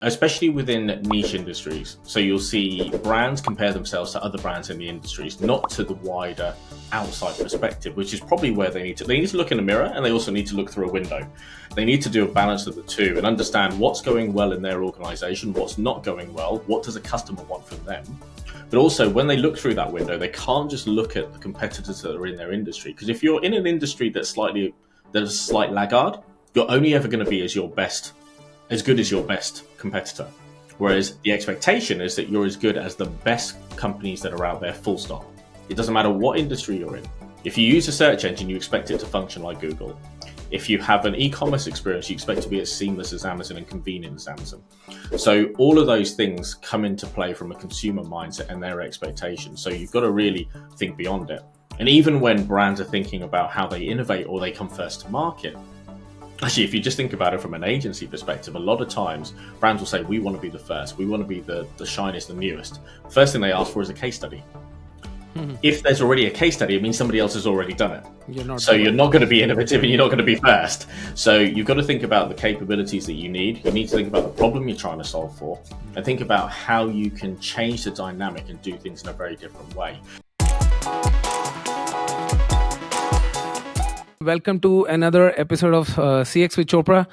especially within niche industries. So you'll see brands compare themselves to other brands in the industries, not to the wider outside perspective, which is probably where they need to look in a mirror, and they also need to look through a window. They need to do a balance of the two and understand what's going well in their organization, what's not going well, what does a customer want from them. But also, when they look through that window, they can't just look at the competitors that are in their industry. Because if you're in an industry that's a slight laggard, you're only ever going to be as good as your best competitor. Whereas the expectation is that you're as good as the best companies that are out there, full stop. It doesn't matter what industry you're in. If you use a search engine, you expect it to function like Google. If you have an e-commerce experience, you expect to be as seamless as Amazon and convenient as Amazon. So all of those things come into play from a consumer mindset and their expectations. So you've got to really think beyond it. And even when brands are thinking about how they innovate or they come first to market, actually, if you just think about it from an agency perspective, a lot of times brands will say, we want to be the first, we want to be the shiniest, the newest. First thing they ask for is a case study. If there's already a case study, it means somebody else has already done it. You're not going to be innovative and you're not going to be first. So you've got to think about the capabilities that you need. You need to think about the problem you're trying to solve for and think about how you can change the dynamic and do things in a very different way. Welcome to another episode of CX with CHopra.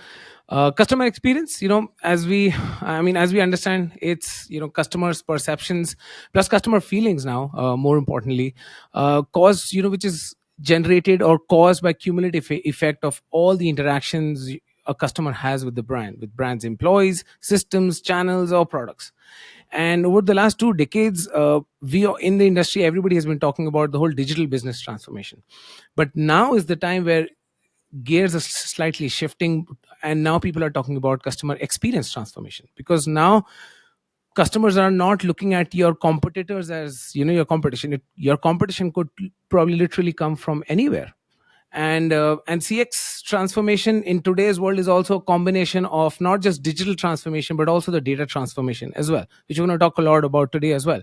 Customer experience, as we understand, it's, customers' perceptions plus customer feelings now, more importantly, which is generated or caused by cumulative effect of all the interactions a customer has with the brand, with brand's employees, systems, channels, or products. And over the last 2 decades, we are in the industry, everybody has been talking about the whole digital business transformation. But now is the time where gears are slightly shifting, and now people are talking about customer experience transformation, because now customers are not looking at your competitors as your competition. Your competition could probably literally come from anywhere. And CX transformation in today's world is also a combination of not just digital transformation but also the data transformation as well, which we're going to talk a lot about today as well,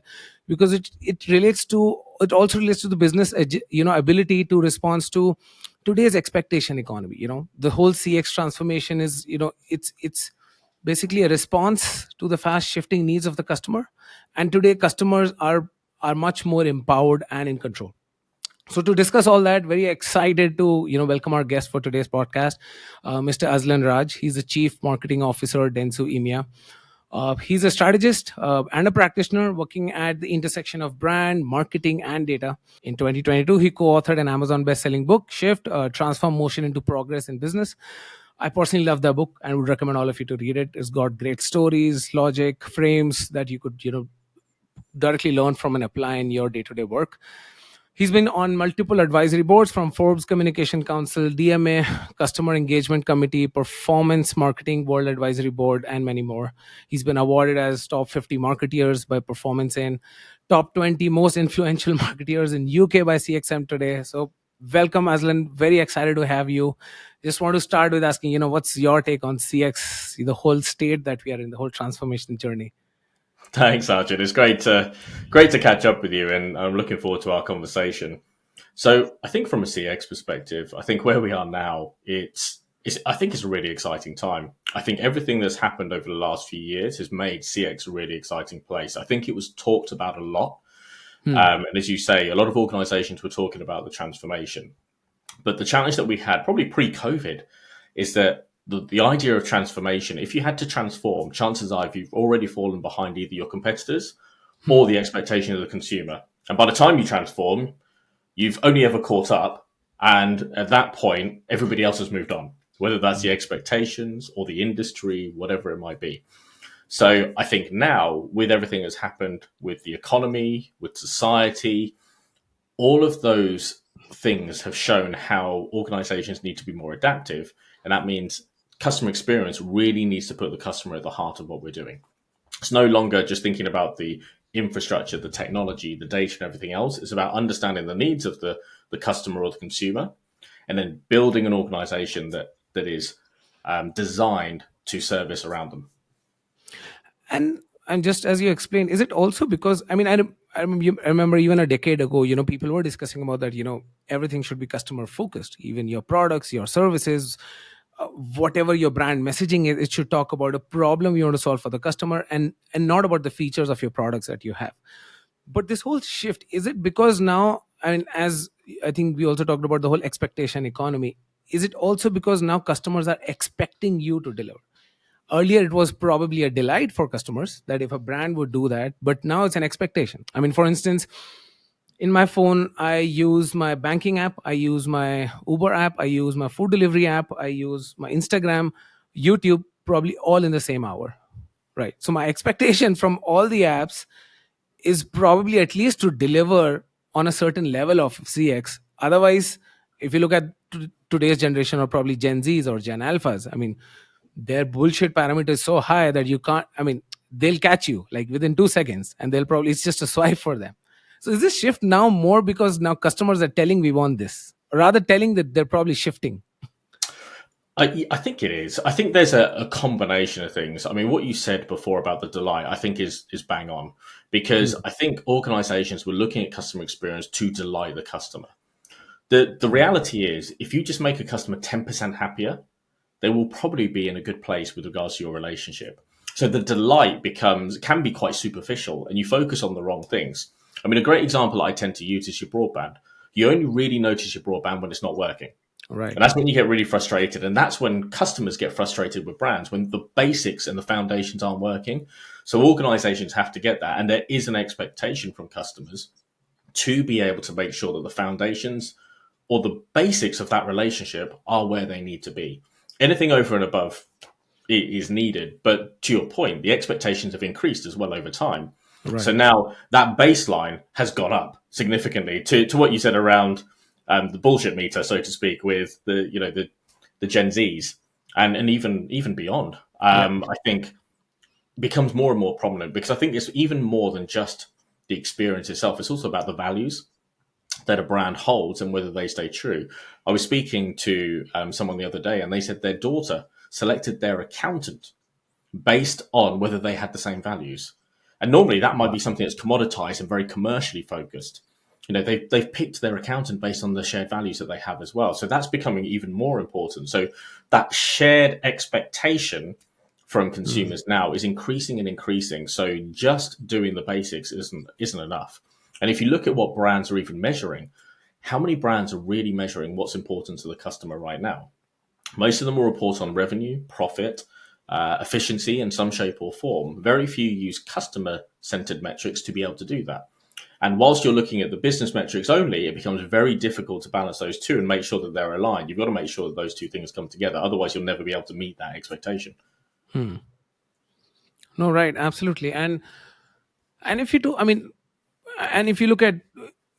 because it also relates to the business ability to respond to today's expectation economy. The whole CX transformation is it's basically a response to the fast shifting needs of the customer, and today customers are much more empowered and in control. So to discuss all that, very excited to welcome our guest for today's podcast, Mr. Azlan Raj. He's the Chief Marketing Officer at Dentsu EMEA. He's a strategist and a practitioner working at the intersection of brand, marketing, and data. In 2022, he co-authored an Amazon best-selling book, Shift, Transform Motion into Progress in Business. I personally love that book and would recommend all of you to read it. It's got great stories, logic, frames that you could directly learn from and apply in your day-to-day work. He's been on multiple advisory boards from Forbes Communication Council, DMA, Customer Engagement Committee, Performance Marketing World Advisory Board, and many more. He's been awarded as top 50 marketeers by Performance in top 20 most influential marketeers in UK by CXM today. So welcome, Azlan. Very excited to have you. Just want to start with asking, what's your take on CX, the whole state that we are in, the whole transformation journey? Thanks, Arjun. It's great to catch up with you, and I'm looking forward to our conversation. So I think from a CX perspective, I think where we are now, I think it's a really exciting time. I think everything that's happened over the last few years has made CX a really exciting place. I think it was talked about a lot. And as you say, a lot of organizations were talking about the transformation. But the challenge that we had probably pre-COVID is that the idea of transformation, if you had to transform, chances are you've already fallen behind either your competitors or the expectation of the consumer. And by the time you transform, you've only ever caught up. And at that point, everybody else has moved on, whether that's the expectations or the industry, whatever it might be. So I think now, with everything that's happened with the economy, with society, all of those things have shown how organizations need to be more adaptive. And that means customer experience really needs to put the customer at the heart of what we're doing. It's no longer just thinking about the infrastructure, the technology, the data, and everything else. It's about understanding the needs of the customer or the consumer, and then building an organization that is designed to service around them. And just as you explained, is it also because, I remember even a decade ago, people were discussing about that, everything should be customer focused, even your products, your services. whatever your brand messaging is, it should talk about a problem you want to solve for the customer, and not about the features of your products that you have. But this whole shift, is it because now, I mean, as I think we also talked about the whole expectation economy, is it also because now customers are expecting you to deliver? Earlier it was probably a delight for customers that if a brand would do that, but now it's an expectation. I mean, for instance, in my phone I use my banking app, I use my Uber app, I use my food delivery app, I use my Instagram, YouTube, probably all in the same hour, right? So my expectation from all the apps is probably at least to deliver on a certain level of CX. Otherwise, if you look at today's generation, or probably Gen Zs or Gen Alphas, I mean, their bullshit parameter is so high that you can't, I mean, they'll catch you like within 2 seconds, and they'll probably, it's just a swipe for them. So is this shift now more because now customers are telling we want this, or rather telling that they're probably shifting? I think it is. I think there's a combination of things. I mean, what you said before about the delight, I think is bang on, because Hmm. I think organizations were looking at customer experience to delight the customer. The reality is, if you just make a customer 10% happier, they will probably be in a good place with regards to your relationship. So the delight can be quite superficial, and you focus on the wrong things. I mean, a great example I tend to use is your broadband. You only really notice your broadband when it's not working. Right. And that's when you get really frustrated. And that's when customers get frustrated with brands, when the basics and the foundations aren't working. So organizations have to get that. And there is an expectation from customers to be able to make sure that the foundations or the basics of that relationship are where they need to be. Anything over and above is needed. But to your point, the expectations have increased as well over time. So Right. now that baseline has gone up significantly to what you said around the bullshit meter, so to speak, with the Gen Zs and even beyond. Yeah. I think becomes more and more prominent because I think it's even more than just the experience itself. It's also about the values that a brand holds and whether they stay true. I was speaking to someone the other day, and they said their daughter selected their accountant based on whether they had the same values. And normally that might Wow. be something that's commoditized and very commercially focused. They've picked their accountant based on the shared values that they have as well. So that's becoming even more important. So that shared expectation from Hmm. consumers now is increasing and increasing. So just doing the basics isn't enough. And if you look at what brands are even measuring, how many brands are really measuring what's important to the customer right now? Most of them will report on revenue, profit, efficiency in some shape or form. Very few use customer centered metrics to be able to do that. And whilst you're looking at the business metrics only, it becomes very difficult to balance those two and make sure that they're aligned. You've got to make sure that those two things come together. Otherwise, you'll never be able to meet that expectation. Hmm. No, right, absolutely. And if you do, I mean, and if you look at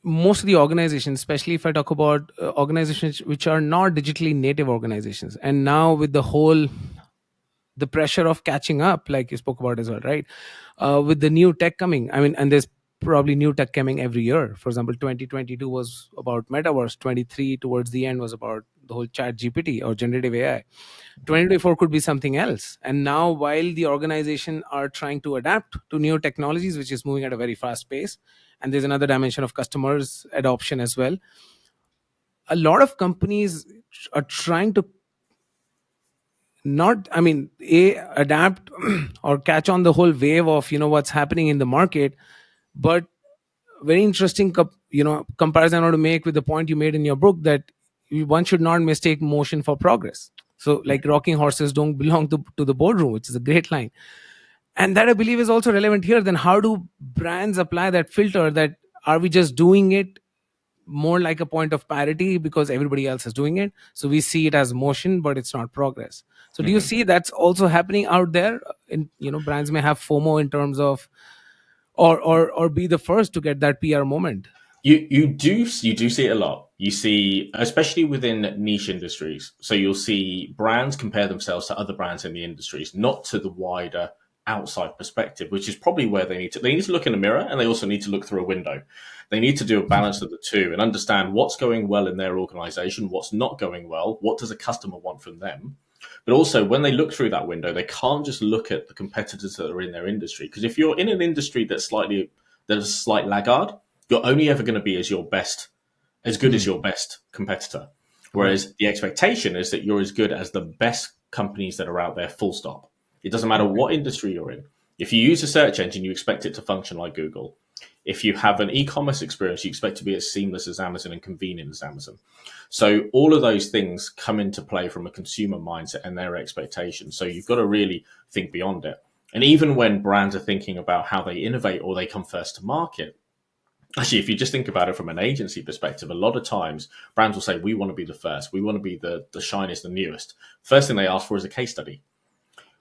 most of the organizations, especially if I talk about organizations which are not digitally native organizations, and now with the pressure of catching up, like you spoke about as well, right? With the new tech coming, I mean, and there's probably new tech coming every year. For example, 2022 was about metaverse, 23 towards the end was about the whole chat GPT or generative AI. 2024 could be something else. And now, while the organization are trying to adapt to new technologies, which is moving at a very fast pace, and there's another dimension of customers adoption as well, a lot of companies are trying to not, I mean, adapt or catch on the whole wave of what's happening in the market. But very interesting comparison I want to make with the point you made in your book, that one should not mistake motion for progress. So like rocking horses don't belong to the boardroom, which is a great line. And that I believe is also relevant here. Then how do brands apply that filter, that are we just doing it more like a point of parity because everybody else is doing it, so we see it as motion but it's not progress? So do you Mhm. see that's also happening out there? In brands may have FOMO in terms of, or be the first to get that PR moment. You do see it a lot. You see, especially within niche industries. So you'll see brands compare themselves to other brands in the industries, not to the wider outside perspective, which is probably where they need to look in a mirror, and they also need to look through a window. They need to do a balance of the two and understand what's going well in their organization, what's not going well, what does a customer want from them. But also, when they look through that window, they can't just look at the competitors that are in their industry. Because if you're in an industry that's a slight laggard, you're only ever going to be as good as Hmm. your best competitor. Right. Whereas the expectation is that you're as good as the best companies that are out there, full stop. It doesn't matter Okay. what industry you're in. If you use a search engine, you expect it to function like Google. If you have an e-commerce experience, you expect to be as seamless as Amazon and convenient as Amazon. So all of those things come into play from a consumer mindset and their expectations. So you've got to really think beyond it. And even when brands are thinking about how they innovate or they come first to market, actually, if you just think about it from an agency perspective, a lot of times brands will say, we want to be the first. We want to be the shiniest, the newest. First thing they ask for is a case study.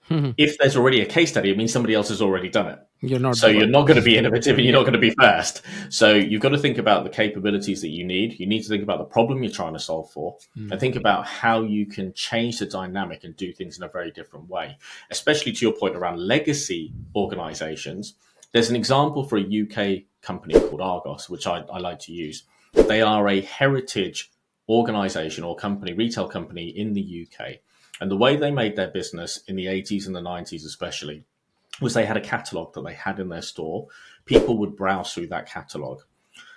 If there's already a case study, it means somebody else has already done it. You're not So the you're first not going to person. be innovative and you're Yeah. not going to be first. So you've got to think about the capabilities that you need. You need to think about the problem you're trying to solve for and think about how you can change the dynamic and do things in a very different way, especially to your point around legacy organizations. There's an example for a UK company called Argos, which I like to use. They are a heritage organization or company, retail company in the UK. And the way they made their business in the 80s and the 90s, especially, was they had a catalog that they had in their store. People would browse through that catalog.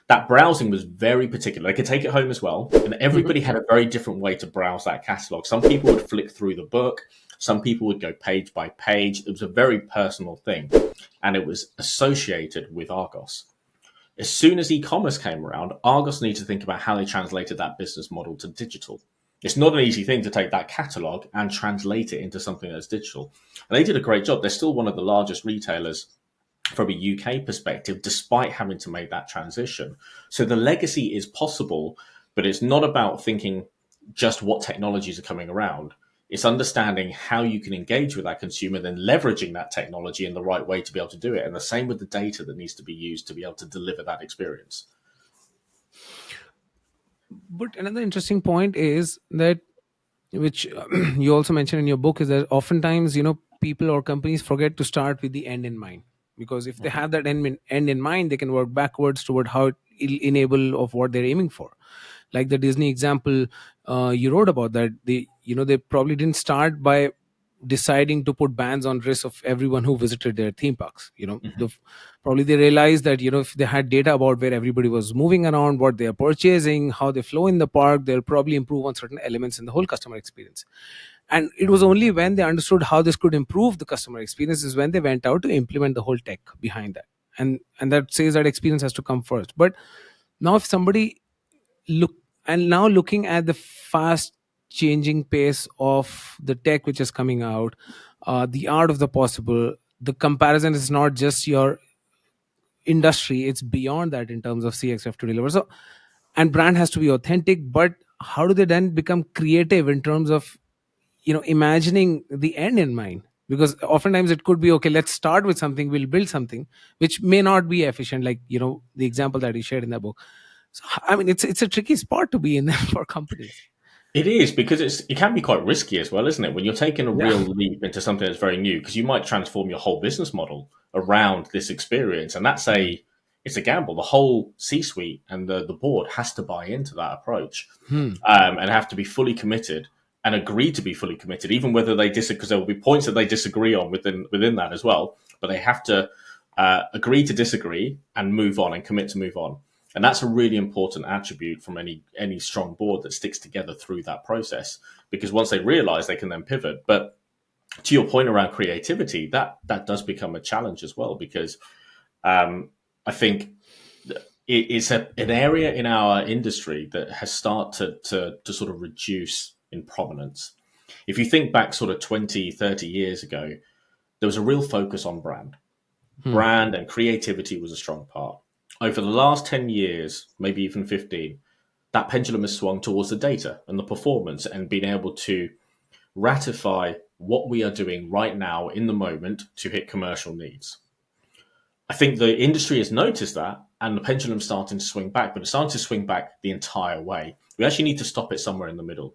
That browsing was very particular. They could take it home as well. And everybody had a very different way to browse that catalog. Some people would flick through the book. Some people would go page by page. It was a very personal thing. And it was associated with Argos. As soon as e-commerce came around, Argos needed to think about how they translated that business model to digital. It's not an easy thing to take that catalog and translate it into something that's digital. And they did a great job. They're still one of the largest retailers from a UK perspective, despite having to make that transition. So the legacy is possible, but it's not about thinking just what technologies are coming around. It's understanding how you can engage with that consumer, then leveraging that technology in the right way to be able to do it. And the same with the data that needs to be used to be able to deliver that experience. But another interesting point is that, which you also mentioned in your book, is that oftentimes, people or companies forget to start with the end in mind. Because if they have that end in mind, they can work backwards toward how it'll enable of what they're aiming for. Like the Disney example you wrote about, that they probably didn't start by deciding to put bans on wrists of everyone who visited their theme parks. Probably they realized that, if they had data about where everybody was moving around, what they are purchasing, how they flow in the park, they'll probably improve on certain elements in the whole customer experience. And it was only when they understood how this could improve the customer experience is when they went out to implement the whole tech behind that. And that says that experience has to come first. But now if somebody look and now looking at the fast changing pace of the tech which is coming out, the art of the possible, the comparison is not just your industry, it's beyond that in terms of CX have to deliver. So, and brand has to be authentic, but how do they then become creative in terms of imagining the end in mind? Because oftentimes it could be, okay, let's start with something, we'll build something which may not be efficient, like the example that you shared in that book. So, I mean, it's a tricky spot to be in for companies. It is, because it can be quite risky as well, isn't it? When you're taking a Yeah. real leap into something that's very new, because you might transform your whole business model around this experience, and it's a gamble. The whole C-suite and the board has to buy into that approach, Hmm. and have to be fully committed and agree to be fully committed, even whether they disagree, because there will be points that they disagree on within that as well. But they have to agree to disagree and move on and commit to move on. And that's a really important attribute from any strong board that sticks together through that process. Because once they realize, they can then pivot. But to your point around creativity, that does become a challenge as well. Because I think it's an area in our industry that has started to sort of reduce in prominence. If you think back sort of 20, 30 years ago, there was a real focus on brand. Hmm. Brand and creativity was a strong part. Over the last 10 years, maybe even 15, that pendulum has swung towards the data and the performance and being able to ratify what we are doing right now in the moment to hit commercial needs. I think the industry has noticed that and the pendulum's starting to swing back, but it's starting to swing back the entire way. We actually need to stop it somewhere in the middle.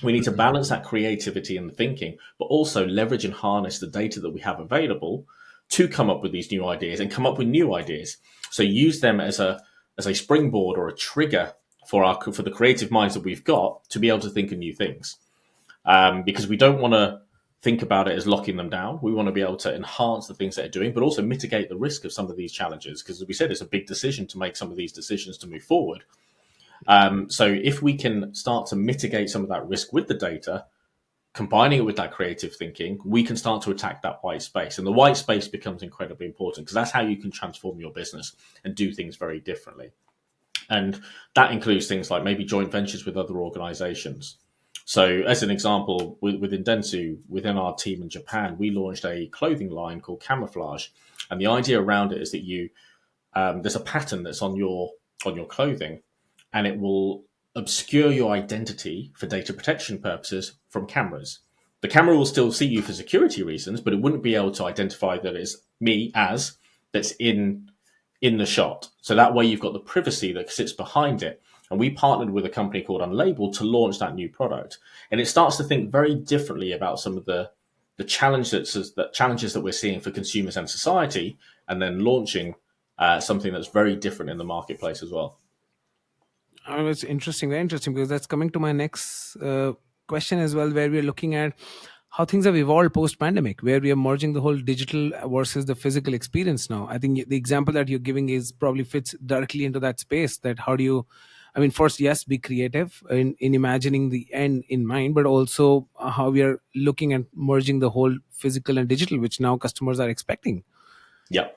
We need to balance that creativity and the thinking, but also leverage and harness the data that we have available to come up with these new ideas and come up with new ideas. So use them as a springboard or a trigger for the creative minds that we've got to be able to think of new things. Because we don't want to think about it as locking them down. We want to be able to enhance the things they're doing, but also mitigate the risk of some of these challenges. Because as we said, it's a big decision to make some of these decisions to move forward. So if we can start to mitigate some of that risk with the data, combining it with that creative thinking, we can start to attack that white space. And the white space becomes incredibly important because that's how you can transform your business and do things very differently. And that includes things like maybe joint ventures with other organizations. So, as an example, within Dentsu, within our team in Japan, we launched a clothing line called Camouflage. And the idea around it is that there's a pattern that's on your clothing, and it will obscure your identity for data protection purposes from cameras. The camera will still see you for security reasons, but it wouldn't be able to identify that it's me as that's in the shot. So that way you've got the privacy that sits behind it. And we partnered with a company called Unlabeled to launch that new product. And it starts to think very differently about some of the challenges that we're seeing for consumers and society, and then launching something that's very different in the marketplace as well. It's interesting, very interesting, because that's coming to my next question as well, where we're looking at how things have evolved post-pandemic, where we are merging the whole digital versus the physical experience now. I think the example that you're giving is probably fits directly into that space. That how do you, I mean, first, yes, be creative in imagining the end in mind, but also how we are looking at merging the whole physical and digital, which now customers are expecting. Yeah.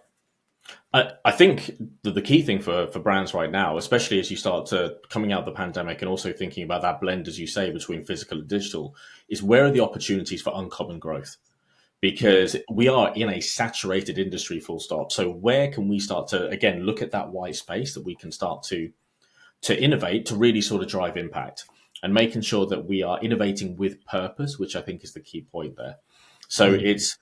I think that the key thing for brands right now, especially as you start to coming out of the pandemic and also thinking about that blend, as you say, between physical and digital, is where are the opportunities for uncommon growth? Because we are in a saturated industry, full stop. So where can we start to, again, look at that white space that we can start to innovate, to really sort of drive impact, and making sure that we are innovating with purpose, which I think is the key point there. So it's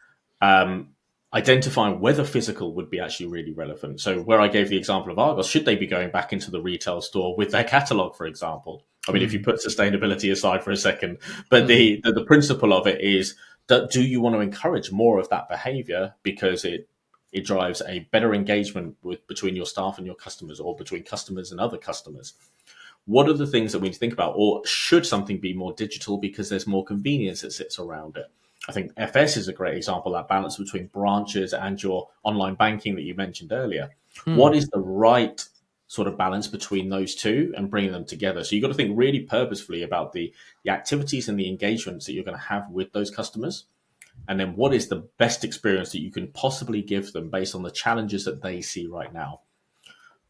identifying whether physical would be actually really relevant. So where I gave the example of Argos, should they be going back into the retail store with their catalog, for example? I mean, if you put sustainability aside for a second, but the principle of it is that, do you want to encourage more of that behavior because it drives a better engagement between your staff and your customers, or between customers and other customers? What are the things that we need to think about? Or should something be more digital because there's more convenience that sits around it? I think FS is a great example, that balance between branches and your online banking that you mentioned earlier. What is the right sort of balance between those two and bringing them together? So you've got to think really purposefully about the activities and the engagements that you're going to have with those customers. And then what is the best experience that you can possibly give them based on the challenges that they see right now?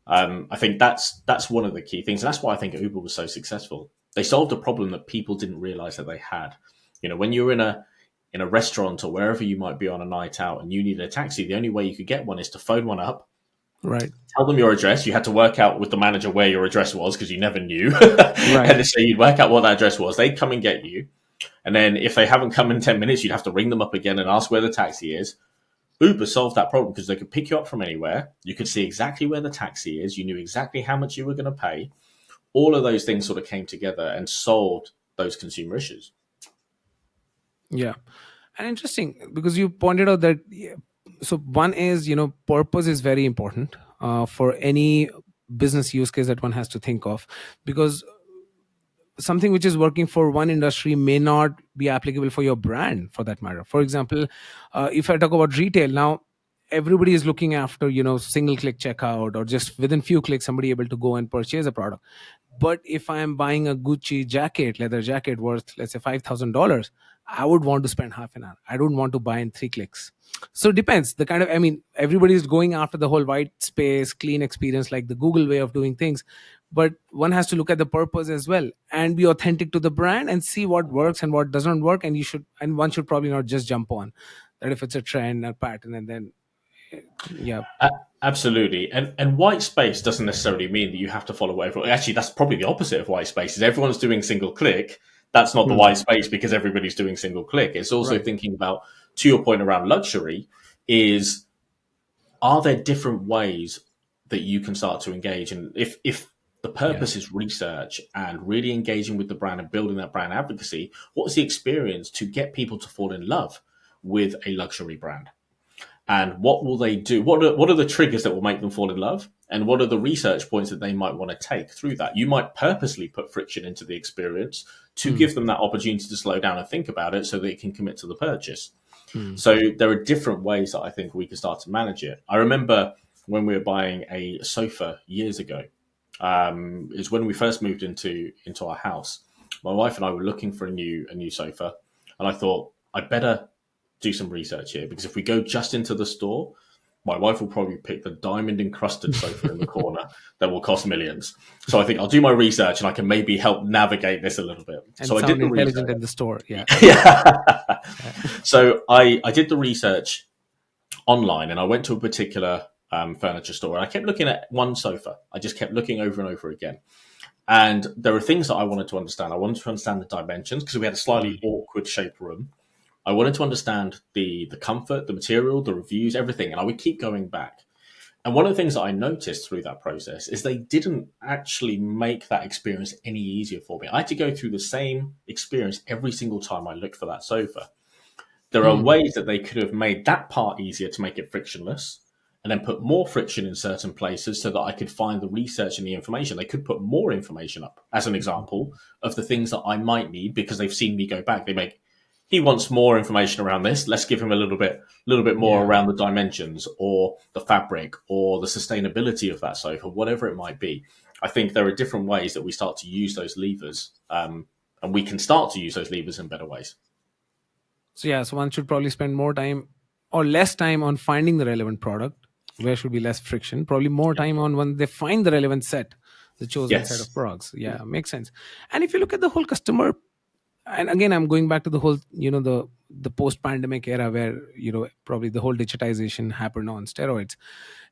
I think that's one of the key things. And that's why I think Uber was so successful. They solved a problem that people didn't realize that they had. You know, when you're in a restaurant or wherever you might be on a night out and you need a taxi, the only way you could get one is to phone one up, right? Tell them your address. You had to work out with the manager where your address was because you never knew. Right. And so you'd work out what that address was. They'd come and get you. And then if they haven't come in 10 minutes, you'd have to ring them up again and ask where the taxi is. Uber solved that problem because they could pick you up from anywhere. You could see exactly where the taxi is. You knew exactly how much you were going to pay. All of those things sort of came together and solved those consumer issues. Yeah. And interesting, because you pointed out that, so one is, purpose is very important for any business use case that one has to think of, because something which is working for one industry may not be applicable for your brand, for that matter. For example, if I talk about retail now, everybody is looking after single click checkout, or just within few clicks somebody able to go and purchase a product. But if I am buying a Gucci leather jacket worth, let's say, $5,000, I would want to spend half an hour. I don't want to buy in 3 clicks. So it depends. Everybody is going after the whole white space, clean experience, like the Google way of doing things. But one has to look at the purpose as well and be authentic to the brand and see what works and what doesn't work. And one should probably not just jump on that if it's a trend or pattern and then, yeah. Absolutely. And white space doesn't necessarily mean that you have to follow whatever. Actually, that's probably the opposite of white space. Is everyone's doing single click. That's not the white space because everybody's doing single click. It's also thinking about, to your point around luxury, are there different ways that you can start to engage? And if the purpose is research and really engaging with the brand and building that brand advocacy, what's the experience to get people to fall in love with a luxury brand? And what will they do? What are the triggers that will make them fall in love? And what are the research points that they might want to take through that? You might purposely put friction into the experience to give them that opportunity to slow down and think about it so they can commit to the purchase. So there are different ways that I think we can start to manage it. I remember when we were buying a sofa years ago, is when we first moved into our house. My wife and I were looking for a new sofa, and I thought I'd better do some research here, because if we go just into the store, my wife will probably pick the diamond encrusted sofa in the corner that will cost millions. So I think I'll do my research and I can maybe help navigate this a little bit. And So I did sound the intelligent research. in the store. Yeah. Yeah. So I did the research online, and I went to a particular furniture store, and I kept looking at one sofa. I just kept looking over and over again. And there were things that I wanted to understand. I wanted to understand the dimensions, because we had a slightly awkward shaped room. I wanted to understand the comfort, the material, the reviews, everything. And I would keep going back. And one of the things that I noticed through that process is they didn't actually make that experience any easier for me. I had to go through the same experience every single time I looked for that sofa. There are Hmm. ways that they could have made that part easier to make it frictionless, and then put more friction in certain places so that I could find the research and the information. They could put more information up, as an example, of the things that I might need, because they've seen me go back. They make, he wants more information around this. Let's give him a little bit more Yeah. around the dimensions or the fabric or the sustainability of that sofa, whatever it might be. I think there are different ways that we start to use those levers, and we can start to use those levers in better ways. So yeah, so one should probably spend more time or less time on finding the relevant product. Where should be less friction? Probably more Yeah. time on when they find the relevant set, the chosen set of Yes. products. Yeah, makes sense. And if you look at the whole customer, and again, I'm going back to the whole, the post-pandemic era where probably the whole digitization happened on steroids,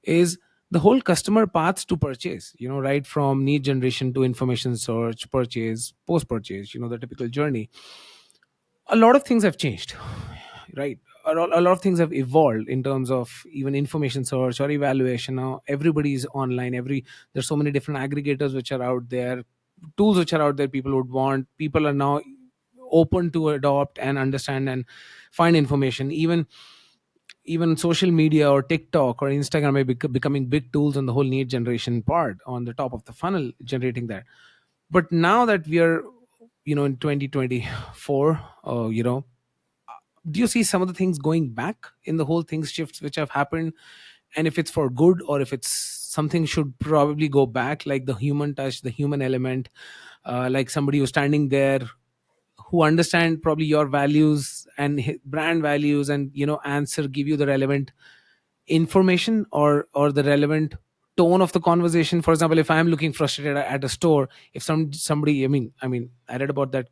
is the whole customer paths to purchase. Right from need generation to information search, purchase, post-purchase. The typical journey. A lot of things have changed, right? A lot of things have evolved in terms of even information search or evaluation. Now everybody's online. There's so many different aggregators which are out there, tools which are out there people would want. People are now open to adopt and understand and find information. Even social media or TikTok or Instagram may be becoming big tools on the whole need generation part, on the top of the funnel, generating that. But now that we are in 2024, do you see some of the things going back in the whole things shifts which have happened? And if it's for good, or if it's something should probably go back, like the human touch, the human element, like somebody who's standing there, who understand probably your values and brand values, and answer, give you the relevant information, or the relevant tone of the conversation. For example, if I'm looking frustrated at a store, if somebody, I mean, I read about that,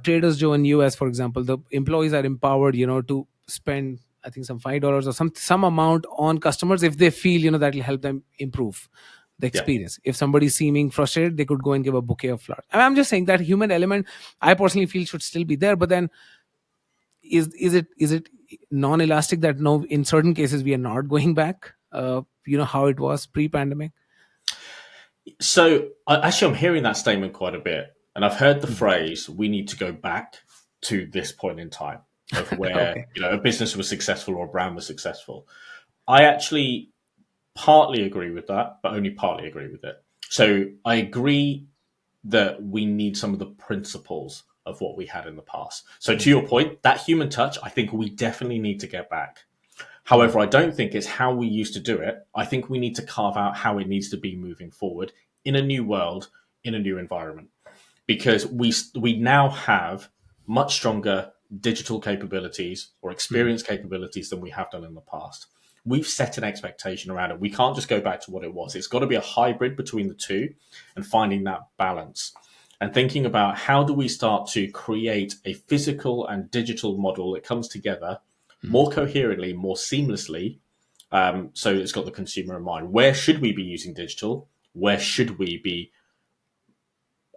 Traders Joe in US, for example, the employees are empowered, to spend, I think, some $5 or some amount on customers if they feel, that will help them improve the Yeah. experience. If somebody's seeming frustrated, they could go and give a bouquet of flowers. I'm just saying that human element, I personally feel, should still be there. But then, is it non-elastic that no, in certain cases we are not going back? How it was pre-pandemic. So actually, I'm hearing that statement quite a bit, and I've heard the phrase "we need to go back to this point in time" of where Okay. a business was successful or a brand was successful. I actually partly agree with that, but only partly agree with it. So I agree that we need some of the principles of what we had in the past. So to your point, that human touch, I think we definitely need to get back. Hmm. However, I don't think it's how we used to do it. I think we need to carve out how it needs to be moving forward in a new world, in a new environment, because we now have much stronger digital capabilities or Hmm. experience capabilities than we have done in the past. We've set an expectation around it. We can't just go back to what it was. It's got to be a hybrid between the two, and finding that balance and thinking about how do we start to create a physical and digital model that comes together Hmm. more coherently, more seamlessly, so it's got the consumer in mind. Where should we be using digital? Where should we be,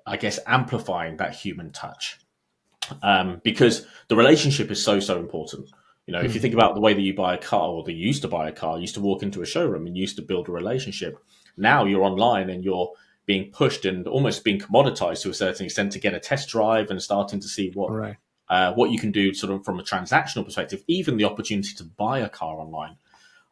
I guess, amplifying that human touch? Because the relationship is so important. If you Hmm. think about the way that you buy a car, or that you used to buy a car, you used to walk into a showroom and you used to build a relationship. Now you're online and you're being pushed and almost being commoditized to a certain extent to get a test drive and starting to see All right. what you can do sort of from a transactional perspective, even the opportunity to buy a car online.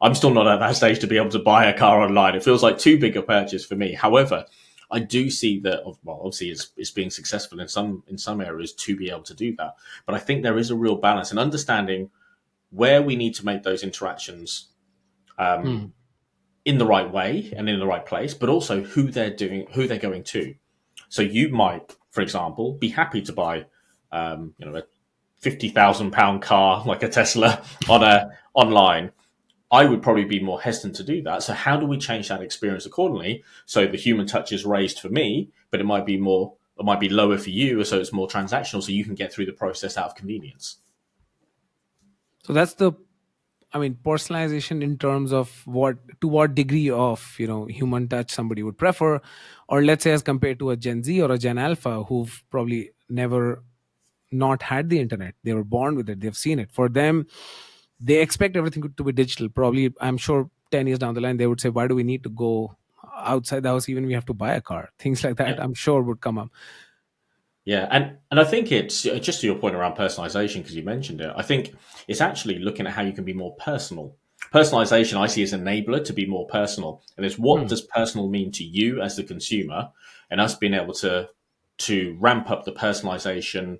I'm still not at that stage to be able to buy a car online. It feels like too big a purchase for me. However, I do see that, well, obviously it's being successful in some areas to be able to do that. But I think there is a real balance in understanding where we need to make those interactions Hmm. in the right way and in the right place, but also who they're going to. So you might, for example, be happy to buy, a £50,000 car like a Tesla online. I would probably be more hesitant to do that. So how do we change that experience accordingly? So the human touch is raised for me, but it might be lower for you, so it's more transactional, so you can get through the process out of convenience. So that's the, I mean, personalization in terms of what degree of human touch somebody would prefer, or let's say as compared to a Gen Z or a Gen Alpha who've probably never not had the internet. They were born with it. They've seen it. For them, they expect everything to be digital. Probably, I'm sure 10 years down the line, they would say, why do we need to go outside the house? Even we have to buy a car. Things like that, Yeah. I'm sure would come up. Yeah, and I think it's just to your point around personalization because you mentioned it. I think it's actually looking at how you can be more personal. Personalization I see as an enabler to be more personal, and it's what Hmm. does personal mean to you as the consumer, and us being able to ramp up the personalization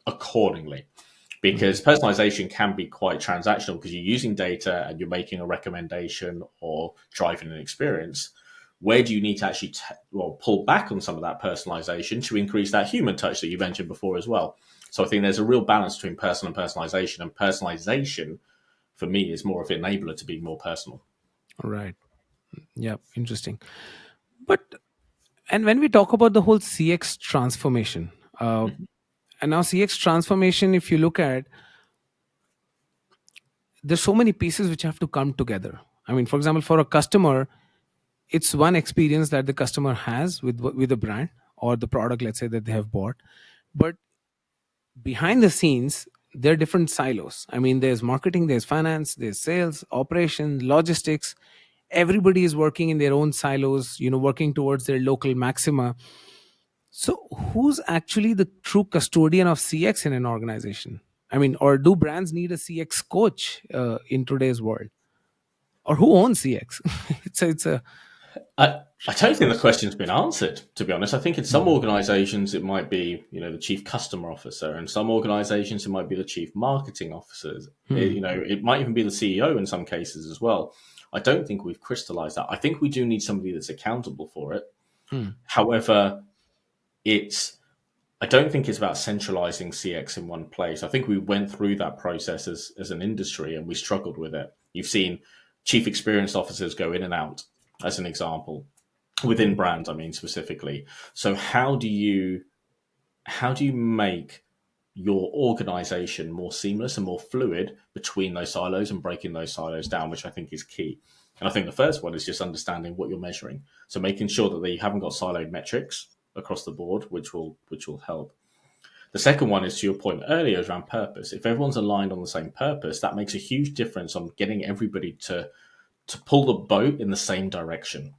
accordingly. Mhm. Because personalization can be quite transactional because you're using data and you're making a recommendation or driving an experience. Where do you need to actually pull back on some of that personalization to increase that human touch that you mentioned before as well? So I think there's a real balance between personal and personalization, and personalization for me is more of an enabler to be more personal. All right. Yeah. Interesting. But, and when we talk about the whole CX transformation, Mhm. and now CX transformation, if you look at, there's so many pieces which have to come together. I mean, for example, for a customer, it's one experience that the customer has with a brand or the product, let's say, that they have bought. But behind the scenes, there are different silos. I mean, there's marketing, there's finance, there's sales, operations, logistics. Everybody is working in their own silos, working towards their local maxima. So who's actually the true custodian of CX in an organization? I mean, or do brands need a CX coach in today's world? Or who owns CX? It's a I tricky don't think the question. question's been answered, to be honest. I think in some Hmm. organizations it might be, the chief customer officer, and some organizations it might be the chief marketing officer. Hmm. It might even be the CEO in some cases as well. I don't think we've crystallized that. I think we do need somebody that's accountable for it. Hmm. However, it's I don't think it's about centralizing CX in one place. I think we went through that process as an industry and we struggled with it. You've seen chief experience officers go in and out, as an example, within brands, I mean specifically. So how do you make your organization more seamless and more fluid between those silos and breaking those silos down, which I think is key. And I think the first one is just understanding what you're measuring. So making sure that you haven't got siloed metrics across the board, which will help. The second one is to your point earlier is around purpose. If everyone's aligned on the same purpose, that makes a huge difference on getting everybody to pull the boat in the same direction.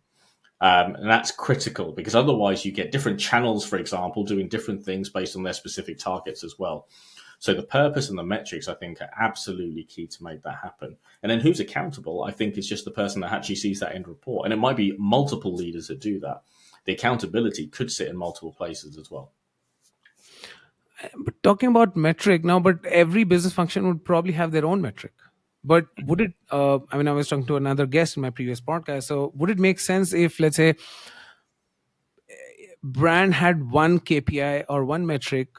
And that's critical because otherwise you get different channels, for example, doing different things based on their specific targets as well. So the purpose and the metrics, I think, are absolutely key to make that happen. And then who's accountable, I think, is just the person that actually sees that end report. And it might be multiple leaders that do that. The accountability could sit in multiple places as well. But talking about metric now, but every business function would probably have their own metric. But would it? I mean, I was talking to another guest in my previous podcast. So would it make sense if, let's say, brand had one KPI or one metric,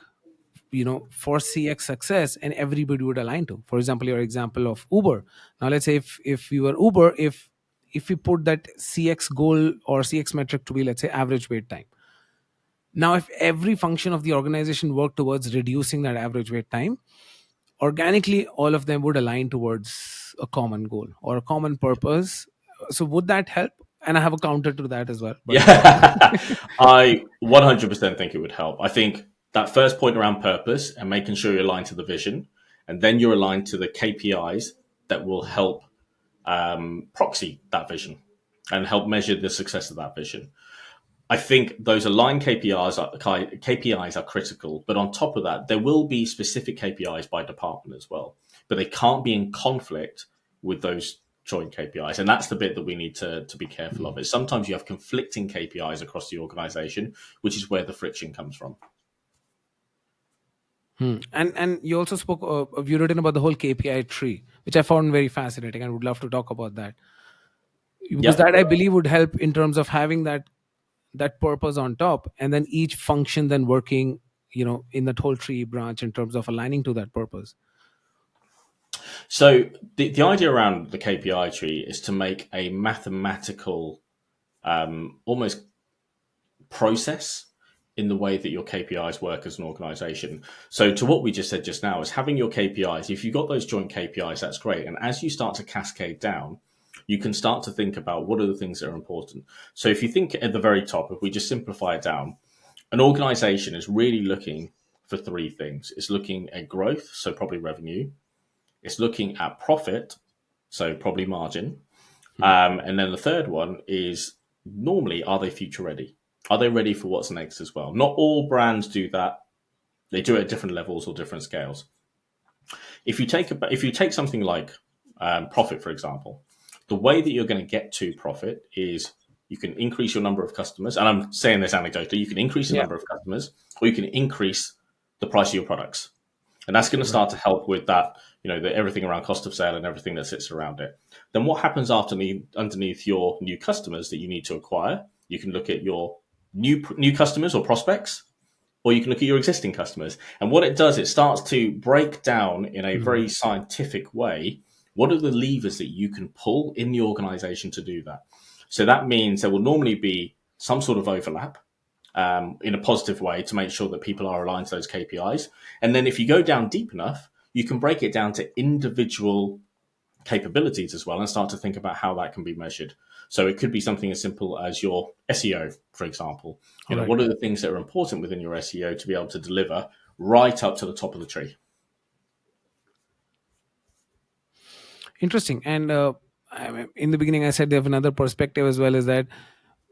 for CX success, and everybody would align to? For example, your example of Uber. Now, let's say if you were Uber, if we put that CX goal or CX metric to be, let's say, average wait time. Now, if every function of the organization worked towards reducing that average wait time, organically all of them would align towards a common goal or a common purpose. So would that help? And I have a counter to that as well, but Yeah, I 100% think it would help. I think that first point around purpose and making sure you're aligned to the vision, and then you're aligned to the KPIs that will help proxy that vision and help measure the success of that vision. I think those aligned KPIs are critical, but on top of that, there will be specific KPIs by department as well, but they can't be in conflict with those joint KPIs, and that's the bit that we need to be careful of. Is sometimes you have conflicting KPIs across the organization, which is where the friction comes from. and you also spoke you written about the whole KPI tree, which I found very fascinating and would love to talk about that. because Yep. that I believe would help in terms of having that purpose on top, and then each function then working, in that whole tree branch in terms of aligning to that purpose. So the idea around the KPI tree is to make a mathematical almost process in the way that your KPIs work as an organization. So to what we just said just now is having your KPIs, if you've got those joint KPIs, that's great. And as you start to cascade down, you can start to think about what are the things that are important. So if you think at the very top, if we just simplify it down, an organization is really looking for three things. It's looking at growth, so probably revenue. It's looking at profit, so probably margin. And then the third one is normally, are they future ready? Are they ready for what's next as well? Not all brands do that. They do it at different levels or different scales. If you take something like profit, for example, the way that you're going to get to profit is you can increase your number of customers. And I'm saying this anecdotally, you can increase the Yeah. number of customers or you can increase the price of your products. And that's going to Right. start to help with that, everything around cost of sale and everything that sits around it. Then what happens underneath your new customers that you need to acquire? You can look at your new customers or prospects, or you can look at your existing customers. And what it does, it starts to break down in a very scientific way what are the levers that you can pull in the organization to do that. So that means there will normally be some sort of overlap in a positive way to make sure that people are aligned to those KPIs. And then if you go down deep enough, you can break it down to individual capabilities as well and start to think about how that can be measured. So it could be something as simple as your SEO, for example. All right. What are the things that are important within your SEO to be able to deliver right up to the top of the tree? Interesting. And in the beginning, I said they have another perspective as well, is that,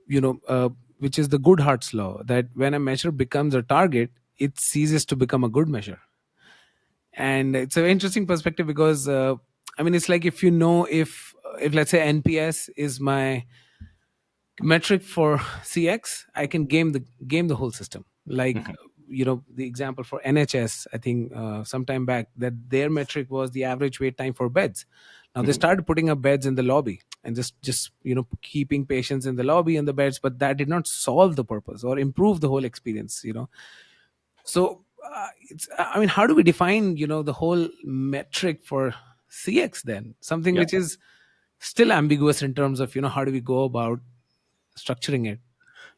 which is the Goodhart's law, that when a measure becomes a target, it ceases to become a good measure. And it's an interesting perspective because, it's like, if let's say NPS is my metric for CX, I can game the whole system. Like, Mhm. the example for NHS, I think sometime back, that their metric was the average wait time for beds. Now they Mhm. started putting up beds in the lobby and just keeping patients in the lobby and the beds, but that did not solve the purpose or improve the whole experience. So how do we define the whole metric for CX then? Something Yeah. which is still ambiguous in terms of how do we go about structuring it.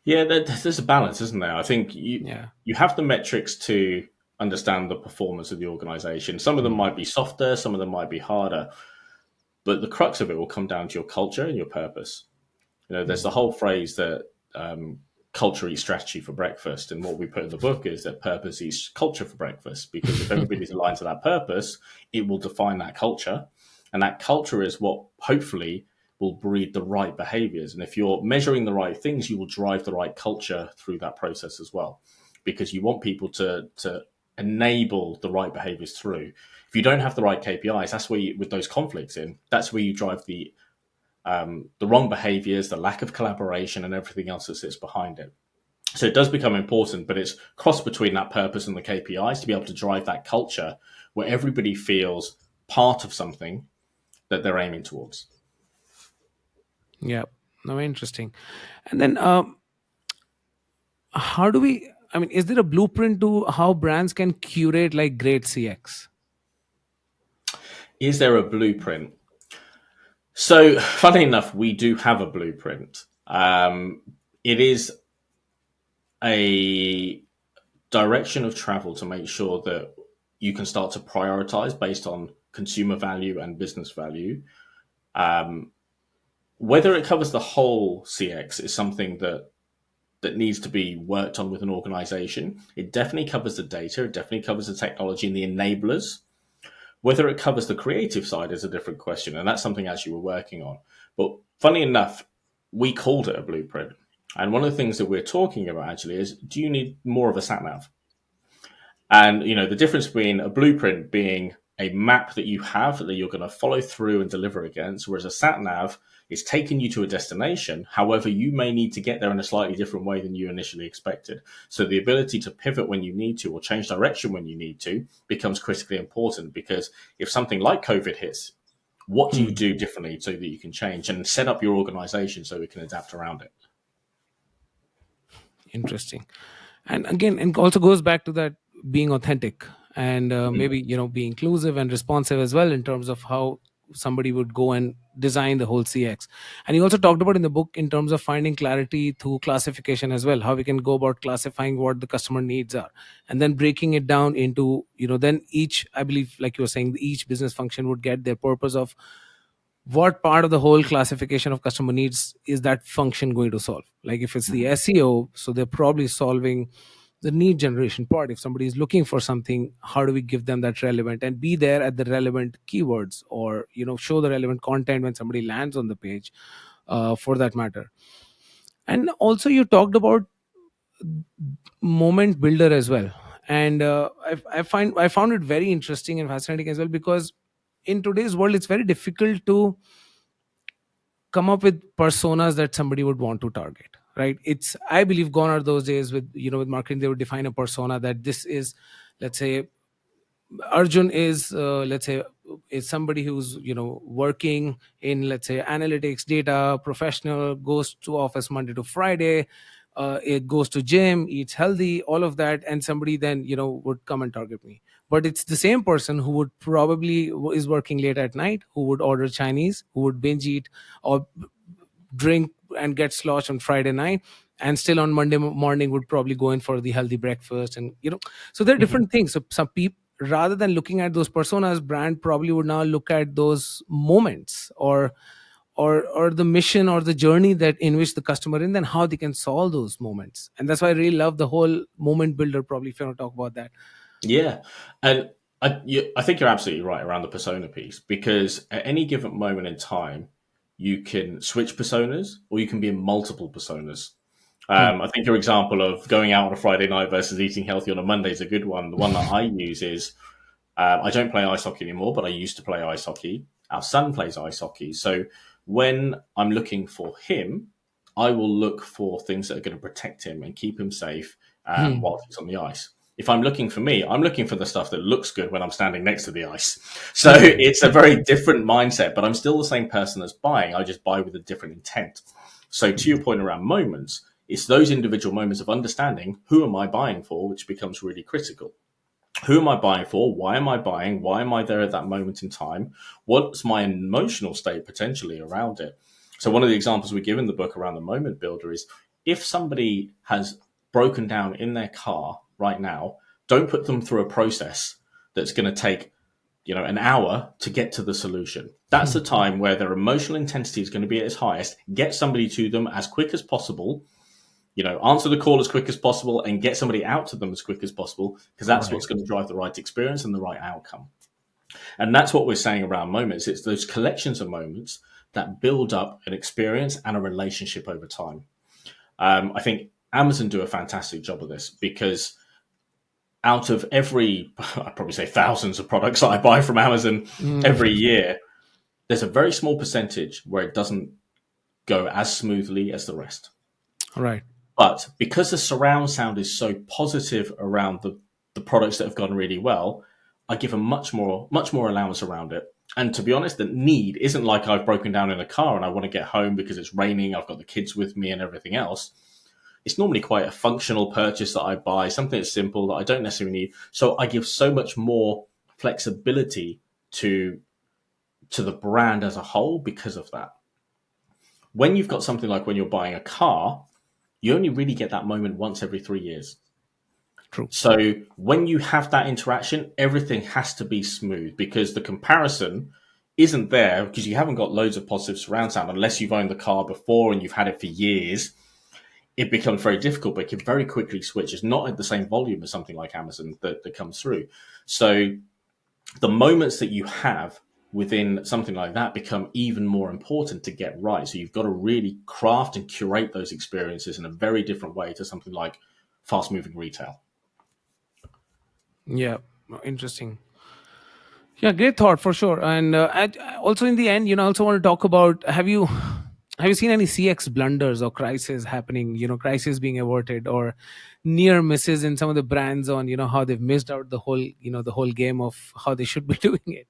Yeah, there's a balance, isn't there? I think Yeah. you have the metrics to understand the performance of the organization. Some of them Mm. might be softer, some of them might be harder, but the crux of it will come down to your culture and your purpose. There's the Mm. whole phrase that culture eats strategy for breakfast, and what we put in the book is that purpose eats culture for breakfast. Because if everybody's aligned to that purpose, it will define that culture, and that culture is what hopefully will breed the right behaviors. And if you're measuring the right things, you will drive the right culture through that process as well, because you want people to enable the right behaviors through. If you don't have the right KPIs, that's where with those conflicts in, that's where you drive the wrong behaviors, the lack of collaboration, and everything else that sits behind it. So it does become important, but it's cross between that purpose and the KPIs to be able to drive that culture where everybody feels part of something that they're aiming towards. Yeah. No, interesting. And then how do we? Is there a blueprint to how brands can curate like great CX? Is there a blueprint? So, funny enough, we do have a blueprint. It is a direction of travel to make sure that you can start to prioritize based on consumer value and business value. Um, Whether it covers the whole CX is something that needs to be worked on with an organization. It definitely covers the data, it definitely covers the technology and the enablers. Whether it covers the creative side is a different question, and that's something actually we're working on. But funny enough, we called it a blueprint. And one of the things that we're talking about actually is, do you need more of a sat nav? And the difference between a blueprint being a map that you have that you're going to follow through and deliver against, whereas a sat nav is taking you to a destination. However, you may need to get there in a slightly different way than you initially expected. So the ability to pivot when you need to or change direction when you need to becomes critically important, because if something like COVID hits What do you Hmm. do differently so that you can change and set up your organization so we can adapt around it? Interesting. And again, it also goes back to that being authentic, and Mhm. maybe be inclusive and responsive as well, in terms of how somebody would go and design the whole CX. And you also talked about in the book in terms of finding clarity through classification as well, how we can go about classifying what the customer needs are, and then breaking it down into, then each, I believe, like you were saying, each business function would get their purpose of what part of the whole classification of customer needs is that function going to solve. Like if it's the Mhm. SEO, so they're probably solving the need generation part. If somebody is looking for something, how do we give them that relevant and be there at the relevant keywords, or show the relevant content when somebody lands on the page, for that matter. And also you talked about moment builder as well. And I found it very interesting and fascinating as well, because in today's world it's very difficult to come up with personas that somebody would want to target, right? It's, I believe, gone are those days with, with marketing they would define a persona that this is, let's say, Arjun is, let's say, is somebody who's working in, let's say, analytics, data professional, goes to office Monday to Friday, it goes to gym, eats healthy, all of that, and somebody then would come and target me. But it's the same person who would probably is working late at night, who would order Chinese, who would binge eat or drink and get sloshed on Friday night, and still on Monday morning would probably go in for the healthy breakfast. And so there are Mhm. different things. So some people, rather than looking at those personas, brand probably would now look at those moments, or the mission or the journey that in which the customer in, then how they can solve those moments. And that's why I really love the whole moment builder. Probably if you want to talk about that. Yeah, and I think you're absolutely right around the persona piece, because at any given moment in time, you can switch personas or you can be in multiple personas. Hmm. I think your example of going out on a Friday night versus eating healthy on a Monday is a good one. The one that I use is I don't play ice hockey anymore, but I used to play ice hockey. Our son plays ice hockey. So when I'm looking for him, I will look for things that are going to protect him and keep him safe Hmm. while he's on the ice. If I'm looking for me, I'm looking for the stuff that looks good when I'm standing next to the ice. So Hmm. it's a very different mindset, but I'm still the same person that's buying. I just buy with a different intent. So to your point around moments, it's those individual moments of understanding who am I buying for, which becomes really critical. Who am I buying for? Why am I buying? Why am I there at that moment in time? What's my emotional state potentially around it? So, one of the examples we give in the book around the moment builder is if somebody has broken down in their car right now, don't put them through a process that's going to take an hour to get to the solution. That's Hmm. the time where their emotional intensity is going to be at its highest. Get somebody to them as quick as possible, answer the call as quick as possible and get somebody out to them as quick as possible, because that's Right. what's going to drive the right experience and the right outcome. And that's what we're saying around moments. It's those collections of moments that build up an experience and a relationship over time. I think Amazon do a fantastic job of this, because out of every, I'd probably say thousands of products that I buy from Amazon Hmm. every year, there's a very small percentage where it doesn't go as smoothly as the rest. Right. But because the surround sound is so positive around the products that have gone really well, I give a much more allowance around it. And to be honest, the need isn't like I've broken down in a car and I want to get home because it's raining, I've got the kids with me and everything else. It's normally quite a functional purchase that I buy, something that's simple that I don't necessarily need. So I give so much more flexibility to to the brand as a whole because of that. When you've got something like when you're buying a car, you only really get that moment once every 3 years. True. So when you have that interaction, everything has to be smooth, because the comparison isn't there, because you haven't got loads of positive surround sound unless you've owned the car before and you've had it for years. It becomes very difficult, but it can very quickly switch. It's not at the same volume as something like Amazon that comes through. So the moments that you have within something like that become even more important to get right. So you've got to really craft and curate those experiences in a very different way to something like fast moving retail. Yeah. Interesting. Yeah, great thought for sure. And also in the end, I also want to talk about, have you seen any CX blunders or crisis happening? Crisis being averted, or near misses in some of the brands on how they've missed out the whole game of how they should be doing it.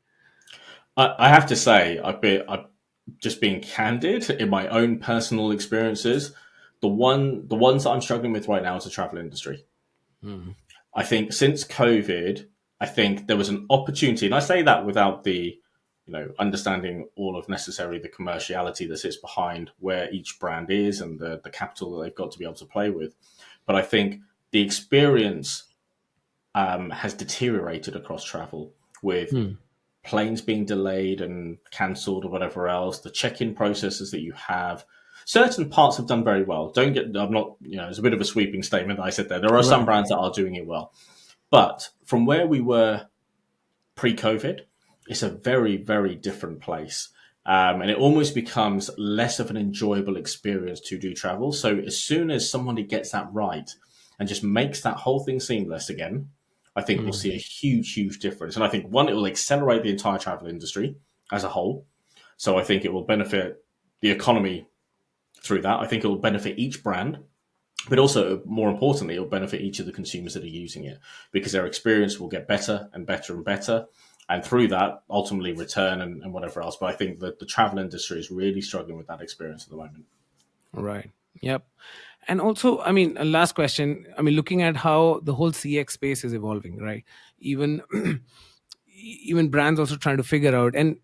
I have to say, I've just being candid in my own personal experiences. The ones that I'm struggling with right now is the travel industry. Mm. I think since COVID, I think there was an opportunity, and I say that without the, understanding all of necessarily the commerciality that sits behind where each brand is and the capital that they've got to be able to play with. But I think the experience has deteriorated across travel with Mm. planes being delayed and cancelled or whatever else, the check-in processes that you have. Certain parts have done very well. Don't get, I'm not, it's a bit of a sweeping statement that I said there. There are some Right. brands that are doing it well. But from where we were pre-COVID, it's a very, very different place. And it almost becomes less of an enjoyable experience to do travel. So as soon as somebody gets that right and just makes that whole thing seamless again, I think we'll Mm. see a huge, huge difference. And I think one, it will accelerate the entire travel industry as a whole. So I think it will benefit the economy through that. I think it will benefit each brand, but also more importantly, it'll benefit each of the consumers that are using it because their experience will get better and better and better. And through that, ultimately return and whatever else. But I think that the travel industry is really struggling with that experience at the moment. Right. Yep. And also, I mean, a last question. I mean, looking at how the whole CX space is evolving, right? Even even brands also trying to figure out. And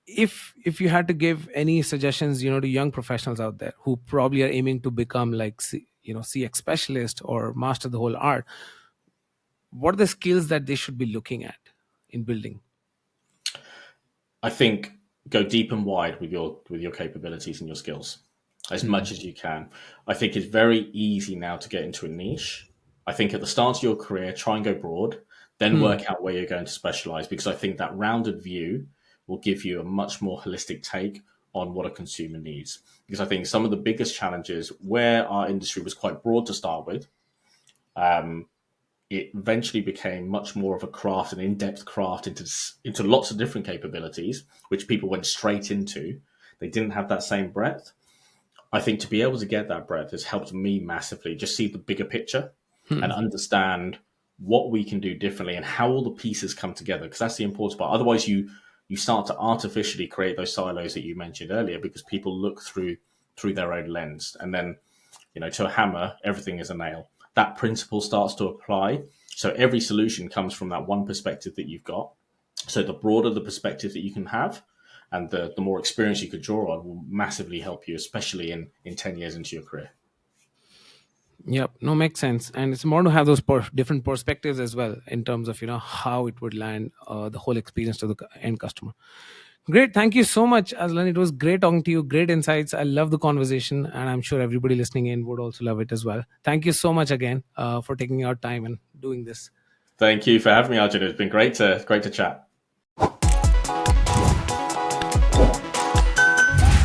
if you had to give any suggestions, to young professionals out there who probably are aiming to become like CX specialist or master the whole art, what are the skills that they should be looking at in building? I think go deep and wide with your capabilities and your skills as much Hmm. as you can. I think it's very easy now to get into a niche. I think at the start of your career, try and go broad, then Hmm. work out where you're going to specialize because I think that rounded view will give you a much more holistic take on what a consumer needs. Because I think some of the biggest challenges where our industry was quite broad to start with, um, it eventually became much more of a craft, an in-depth craft into lots of different capabilities, which people went straight into. They didn't have that same breadth. I think to be able to get that breadth has helped me massively. Just see the bigger picture Hmm. and understand what we can do differently and how all the pieces come together. Because that's the important part. Otherwise, you start to artificially create those silos that you mentioned earlier because people look through their own lens, and then to a hammer, everything is a nail. That principle starts to apply. So every solution comes from that one perspective that you've got. So the broader the perspective that you can have and the more experience you could draw on will massively help you, especially in 10 years into your career. Yep, no, makes sense, and it's more to have those different perspectives as well in terms of how it would land the whole experience to the end customer. Great, thank you so much, Aslan. It was great talking to you. Great insights. I love the conversation, and I'm sure everybody listening in would also love it as well. Thank you so much again for taking your time and doing this. Thank you for having me, Arjun. It's been great to chat.